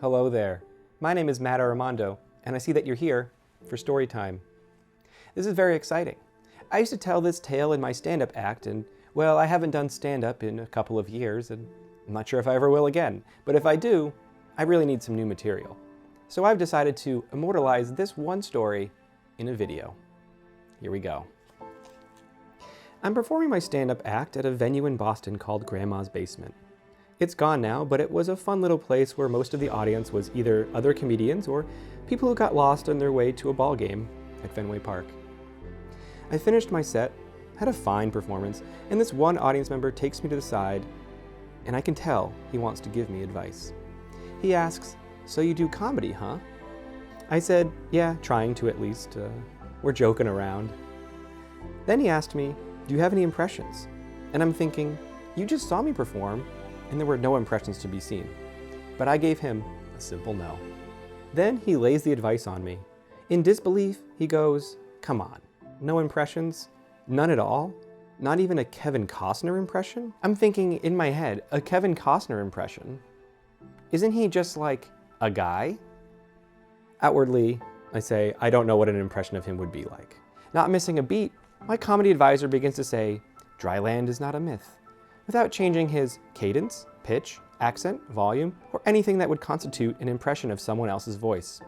Hello there. My name is Matt Aromando, and I see that you're here for story time. This is very exciting. I used to tell this tale in my stand-up act, and, well, I haven't done stand-up in a couple of years, and I'm not sure if I ever will again. But if I do, I really need some new material. So I've decided to immortalize this one story in a video. Here we go. I'm performing my stand-up act at a venue in Boston called Grandma's Basement. It's gone now, but it was a fun little place where most of the audience was either other comedians or people who got lost on their way to a ball game at Fenway Park. I finished my set, had a fine performance, and this one audience member takes me to the side, and I can tell he wants to give me advice. He asks, "So you do comedy, huh?" I said, "Yeah, trying to at least. We're joking around." Then he asked me, "Do you have any impressions?" And I'm thinking, you just saw me perform, and there were no impressions to be seen. But I gave him a simple no. Then he lays the advice on me. In disbelief, he goes, "Come on, no impressions? None at all? Not even a Kevin Costner impression?" I'm thinking in my head, a Kevin Costner impression? Isn't he just like a guy? Outwardly, I say, I don't know what an impression of him would be like. Not missing a beat, my comedy advisor begins to say, "Dry land is not a myth," without changing his cadence, pitch, accent, volume, or anything that would constitute an impression of someone else's voice.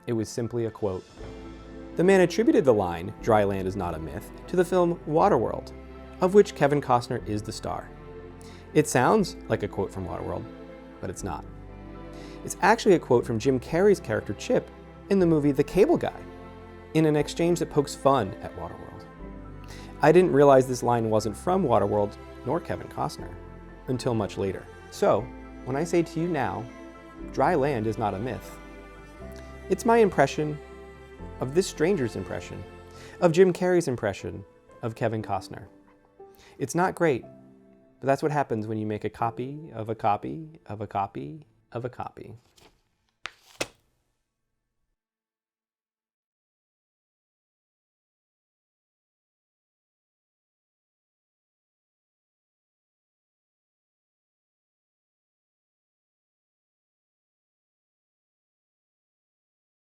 It was simply a quote. The man attributed the line, "Dry land is not a myth," to the film Waterworld, of which Kevin Costner is the star. It sounds like a quote from Waterworld, but it's not. It's actually a quote from Jim Carrey's character Chip in the movie The Cable Guy, in an exchange that pokes fun at Waterworld. I didn't realize this line wasn't from Waterworld, nor Kevin Costner, until much later. So, when I say to you now, dry land is not a myth, it's my impression of this stranger's impression, of Jim Carrey's impression of Kevin Costner. It's not great, but that's what happens when you make a copy of a copy of a copy of a copy.